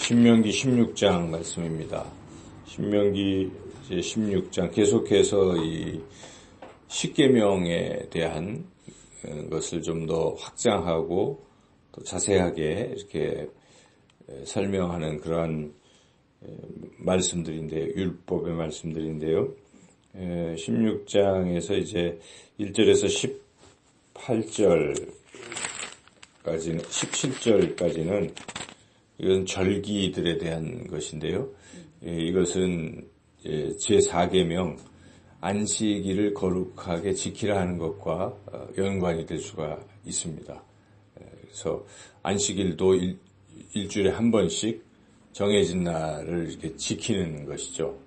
신명기 16장 말씀입니다. 신명기 16장 계속해서 이 십계명에 대한 것을 좀 더 확장하고 또 자세하게 이렇게 설명하는 그러한 말씀들인데요. 율법의 말씀들인데요. 16장에서 이제 1절에서 18절까지는 17절까지는 이건 절기들에 대한 것인데요. 이것은 제4계명 안식일을 거룩하게 지키라 하는 것과 연관이 될 수가 있습니다. 그래서 안식일도 일주일에 한 번씩 정해진 날을 이렇게 지키는 것이죠.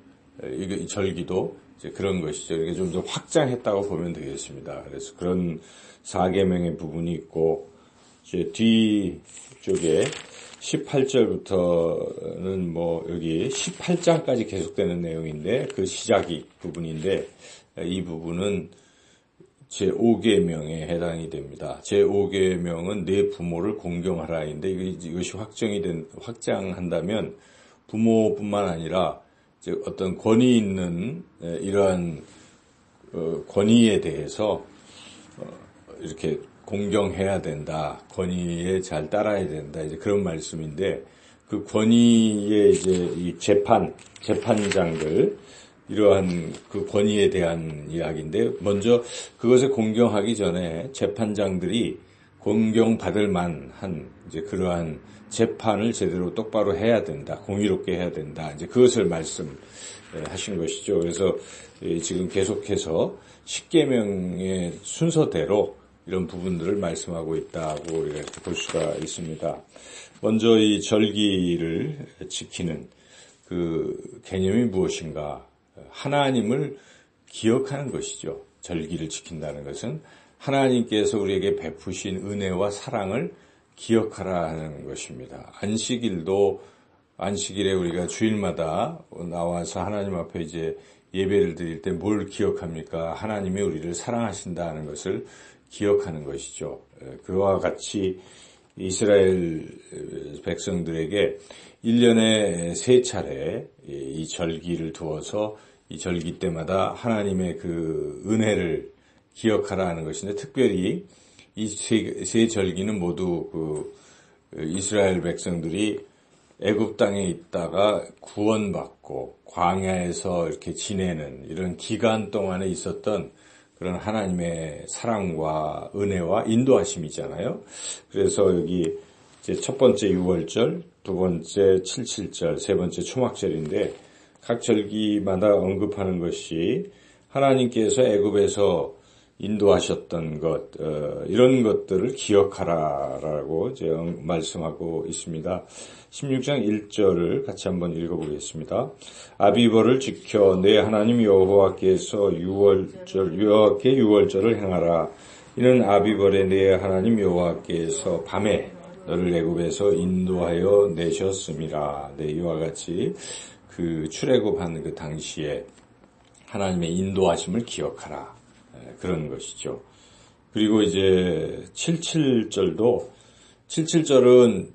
이 절기도 이제 그런 것이죠. 이게 좀 더 확장했다고 보면 되겠습니다. 그래서 그런 4계명의 부분이 있고 이제 뒤쪽에 18절부터는 여기 18장까지 계속되는 내용인데 그 시작이 부분인데 이 부분은 제5계명에 해당이 됩니다. 제5계명은 내 부모를 공경하라인데 이것이 확장한다면 부모뿐만 아니라 어떤 권위 있는 이러한 권위에 대해서 이렇게 공경해야 된다. 권위에 잘 따라야 된다. 이제 그런 말씀인데 그 권위의 이제 이 재판장들 이러한 그 권위에 대한 이야기인데 먼저 그것에 공경하기 전에 재판장들이 공경받을 만한 이제 그러한 재판을 제대로 똑바로 해야 된다. 공의롭게 해야 된다. 이제 그것을 말씀하신 것이죠. 그래서 지금 계속해서 십계명의 순서대로 이런 부분들을 말씀하고 있다고 우리가 볼 수가 있습니다. 먼저 이 절기를 지키는 그 개념이 무엇인가? 하나님을 기억하는 것이죠. 절기를 지킨다는 것은 하나님께서 우리에게 베푸신 은혜와 사랑을 기억하라 하는 것입니다. 안식일에 우리가 주일마다 나와서 하나님 앞에 이제 예배를 드릴 때 뭘 기억합니까? 하나님이 우리를 사랑하신다는 것을 기억하는 것이죠. 그와 같이 이스라엘 백성들에게 1년에 3차례 이 절기를 두어서 이 절기 때마다 하나님의 그 은혜를 기억하라 하는 것인데 특별히 이 세 절기는 모두 그 이스라엘 백성들이 애굽 땅에 있다가 구원받고 광야에서 이렇게 지내는 이런 기간 동안에 있었던 그런 하나님의 사랑과 은혜와 인도하심이잖아요. 그래서 여기 이제 첫 번째 6월절, 두 번째 77절, 세 번째 초막절인데 각 절기마다 언급하는 것이 하나님께서 애굽에서 인도하셨던 것, 이런 것들을 기억하라라고 이제 말씀하고 있습니다. 16장 1절을 같이 한번 읽어보겠습니다. 아비벌을 지켜 내 하나님 여호와께서 여호와께 6월절을 행하라. 이는 아비벌에 내 하나님 여호와께서 밤에 너를 애굽에서 인도하여 내셨음이라. 네, 이와 같이 그 출애굽한 그 당시에 하나님의 인도하심을 기억하라. 그런 것이죠. 그리고 이제 77절은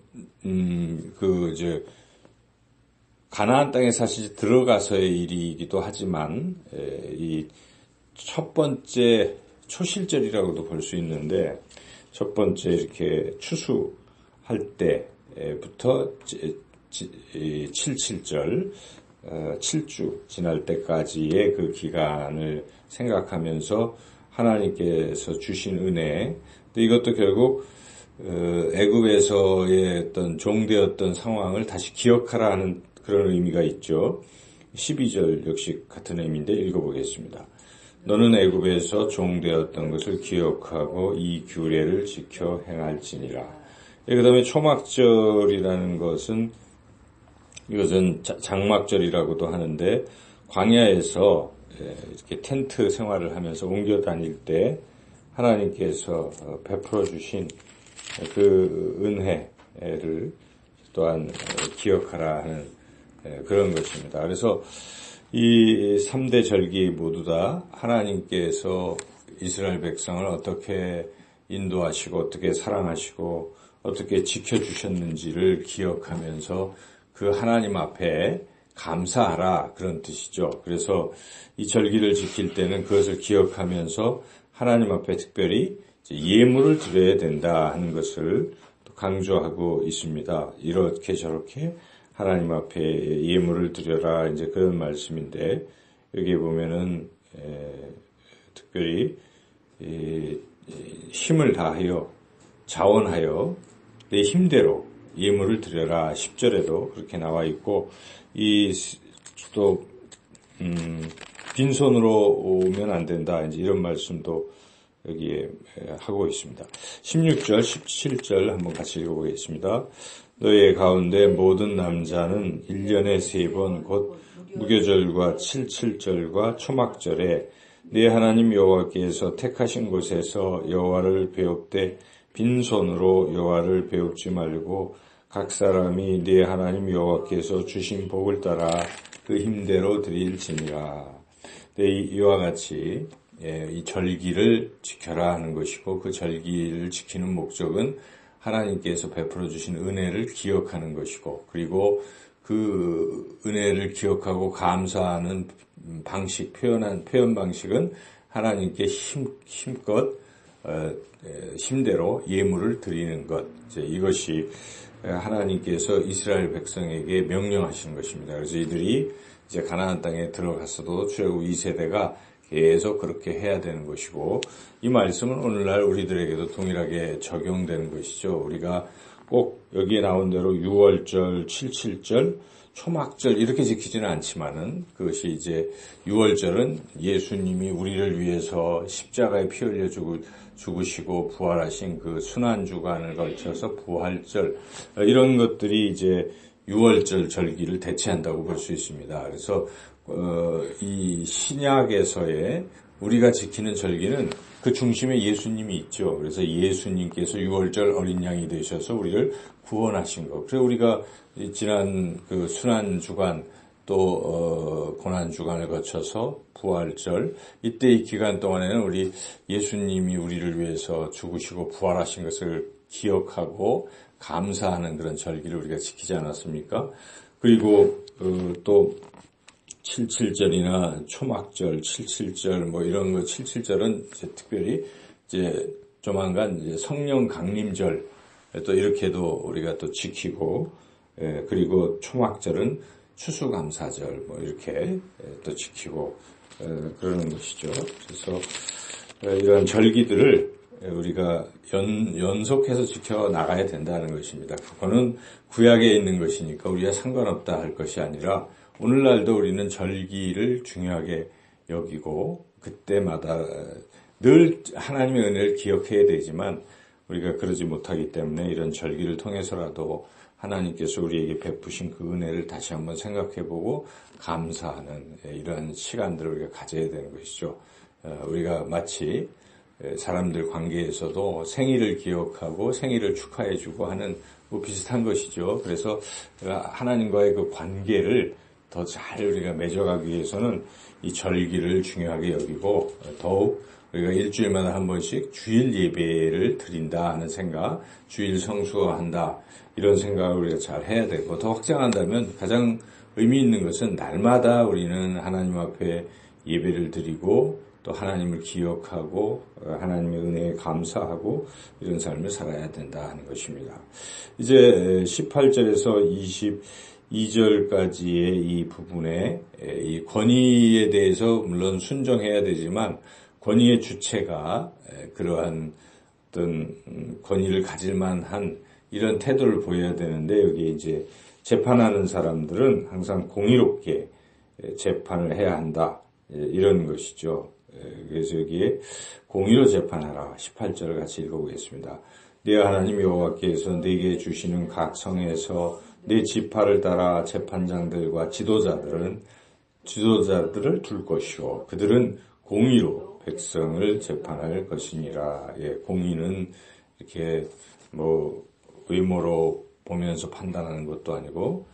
가나안 땅에 사실 들어가서의 일이기도 하지만 이 첫 번째 초실절이라고도 볼 수 있는데 첫 번째 이렇게 추수할 때부터 77절 7주 지날 때까지의 그 기간을 생각하면서 하나님께서 주신 은혜, 이것도 결국 애굽에서의 어떤 종되었던 상황을 다시 기억하라 하는 그런 의미가 있죠. 12절 역시 같은 의미인데 읽어보겠습니다. 너는 애굽에서 종되었던 것을 기억하고 이 규례를 지켜 행할지니라. 그 다음에 초막절이라는 것은 이것은 장막절이라고도 하는데 광야에서 이렇게 텐트 생활을 하면서 옮겨 다닐 때 하나님께서 베풀어 주신 그 은혜를 또한 기억하라 하는 그런 것입니다. 그래서 이 3대 절기 모두 다 하나님께서 이스라엘 백성을 어떻게 인도하시고 어떻게 사랑하시고 어떻게 지켜주셨는지를 기억하면서 그 하나님 앞에 감사하라 그런 뜻이죠. 그래서 이 절기를 지킬 때는 그것을 기억하면서 하나님 앞에 특별히 예물을 드려야 된다 하는 것을 강조하고 있습니다. 이렇게 저렇게 하나님 앞에 예물을 드려라 이제 그런 말씀인데 여기 보면은 특별히 힘을 다하여 자원하여 내 힘대로 예물을 드려라 10절에도 그렇게 나와 있고 또 빈손으로 오면 안 된다 이제 이런 말씀도 여기에 하고 있습니다. 16절, 17절 한번 같이 읽어보겠습니다. 너희 가운데 모든 남자는 1년에 3번 곧 무교절과 77절과 초막절에 네 하나님 여호와께서 택하신 곳에서 여호와를 배웁되 빈손으로 여호와를 배웁지 말고 각 사람이 네 하나님 여호와께서 주신 복을 따라 그 힘대로 드릴지니라. 이와 같이 이 절기를 지켜라 하는 것이고 그 절기를 지키는 목적은 하나님께서 베풀어 주신 은혜를 기억하는 것이고 그리고 그 은혜를 기억하고 감사하는 방식, 표현 방식은 하나님께 힘껏 힘대로 예물을 드리는 것. 이것이 하나님께서 이스라엘 백성에게 명령하신 것입니다. 그래서 이들이 이제 가나안 땅에 들어갔어도 출애굽 2세대가 계속 그렇게 해야 되는 것이고 이 말씀은 오늘날 우리들에게도 동일하게 적용되는 것이죠. 우리가 꼭 여기에 나온 대로 6월절, 77절, 초막절 이렇게 지키지는 않지만은 그것이 이제 6월절은 예수님이 우리를 위해서 십자가에 피 흘려 죽으시고 부활하신 그 순환주간을 걸쳐서 부활절 이런 것들이 이제 6월절 절기를 대체한다고 볼 수 있습니다. 그래서 이 신약에서의 우리가 지키는 절기는 그 중심에 예수님이 있죠. 그래서 예수님께서 6월절 어린 양이 되셔서 우리를 구원하신 것. 그래서 우리가 지난 그 순환 주간 또 고난 주간을 거쳐서 부활절 이때 이 기간 동안에는 우리 예수님이 우리를 위해서 죽으시고 부활하신 것을 기억하고 감사하는 그런 절기를 우리가 지키지 않았습니까? 그리고 또 77절이나 초막절, 77절 뭐 이런 거 77절은 이제 특별히 이제 조만간 이제 성령 강림절 또 이렇게도 우리가 또 지키고 그리고 초막절은 추수감사절 뭐 이렇게 또 지키고 그러는 것이죠. 그래서 이런 절기들을 우리가 연속해서 지켜 나가야 된다는 것입니다. 그거는 구약에 있는 것이니까 우리가 상관없다 할 것이 아니라 오늘날도 우리는 절기를 중요하게 여기고 그때마다 늘 하나님의 은혜를 기억해야 되지만 우리가 그러지 못하기 때문에 이런 절기를 통해서라도 하나님께서 우리에게 베푸신 그 은혜를 다시 한번 생각해보고 감사하는 이런 시간들을 우리가 가져야 되는 것이죠. 우리가 마치 사람들 관계에서도 생일을 기억하고 생일을 축하해주고 하는 뭐 비슷한 것이죠. 그래서 하나님과의 그 관계를 더 잘 우리가 맺어가기 위해서는 이 절기를 중요하게 여기고 더욱 우리가 일주일마다 한 번씩 주일 예배를 드린다 하는 생각, 주일 성수한다 이런 생각을 우리가 잘 해야 되고 더 확장한다면 가장 의미 있는 것은 날마다 우리는 하나님 앞에 예배를 드리고 또 하나님을 기억하고 하나님의 은혜에 감사하고 이런 삶을 살아야 된다 하는 것입니다. 이제 18절에서 22절까지의 이 부분에 이 권위에 대해서 물론 순종해야 되지만 권위의 주체가 그러한 어떤 권위를 가질 만한 이런 태도를 보여야 되는데 여기 이제 재판하는 사람들은 항상 공의롭게 재판을 해야 한다 이런 것이죠. 그래서 여기에 공의로 재판하라 18절을 같이 읽어보겠습니다. 네 하나님 여호와께서 네게 주시는 각 성에서 네 지파를 따라 재판장들과 지도자들을 둘 것이요 그들은 공의로 백성을 재판할 것이니라. 공의는 이렇게 뭐 의무로 보면서 판단하는 것도 아니고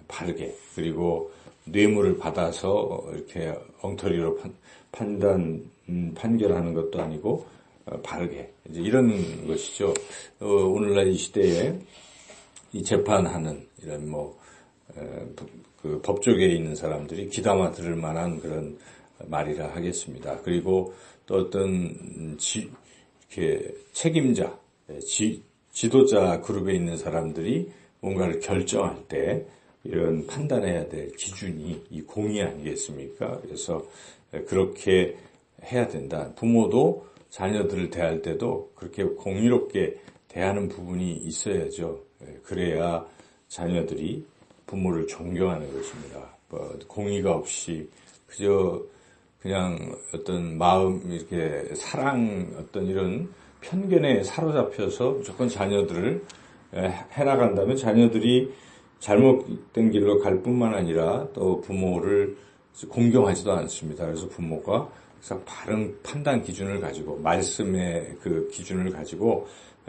바르게 그리고 뇌물을 받아서 이렇게 엉터리로 판결하는 것도 아니고 바르게 이제 이런 것이죠. 오늘날 이 시대에 이 재판하는 이런 뭐 그 법조계에 있는 사람들이 귀담아 들을 만한 그런 말이라 하겠습니다. 그리고 또 어떤 이렇게 책임자, 지도자 그룹에 있는 사람들이 뭔가를 결정할 때 이런 판단해야 될 기준이 이 공의 아니겠습니까? 그래서 그렇게 해야 된다. 부모도 자녀들을 대할 때도 그렇게 공의롭게 대하는 부분이 있어야죠. 그래야 자녀들이 부모를 존경하는 것입니다. 공의가 없이 그냥 어떤 마음, 이렇게 사랑, 어떤 이런 편견에 사로잡혀서 무조건 자녀들을 해나간다면 자녀들이 잘못된 길로 갈 뿐만 아니라 또 부모를 공경하지도 않습니다. 그래서 부모가 바른 판단 기준을 가지고, 말씀의 그 기준을 가지고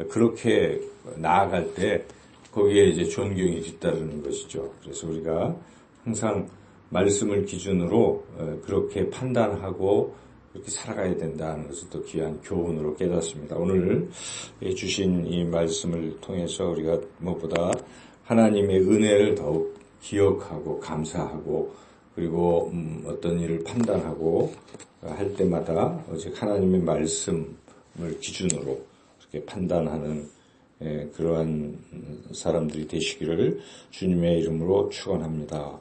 그렇게 나아갈 때 거기에 이제 존경이 뒤따르는 것이죠. 그래서 우리가 항상 말씀을 기준으로 그렇게 판단하고 그렇게 살아가야 된다는 것을 또 귀한 교훈으로 깨닫습니다. 오늘 주신 이 말씀을 통해서 우리가 무엇보다 하나님의 은혜를 더욱 기억하고 감사하고 그리고 어떤 일을 판단하고 할 때마다 오직 하나님의 말씀을 기준으로 그렇게 판단하는 그러한 사람들이 되시기를 주님의 이름으로 축원합니다.